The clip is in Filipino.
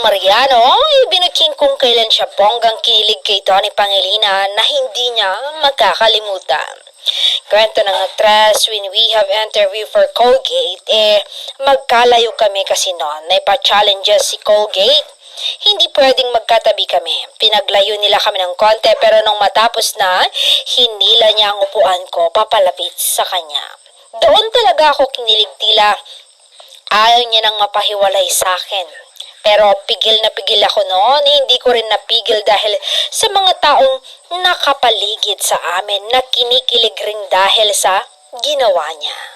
Mariano, ibinuking kung kailan siya bonggang kinilig kay Tony Pangilinan na hindi niya magkakalimutan. Kwento ng actress, when we have interview for Colgate, magkalayo kami kasi noon. Naipa-challenges si Colgate. Hindi pwedeng magkatabi kami. Pinaglayo nila kami ng konti pero nung matapos na, hinila niya ang upuan ko papalapit sa kanya. Doon talaga ako kinilig, tila ayaw niya nang mapahiwalay sa akin. Pero pigil na pigil ako noon, hindi ko rin napigil dahil sa mga taong nakapaligid sa amin na kinikilig rin dahil sa ginawa niya.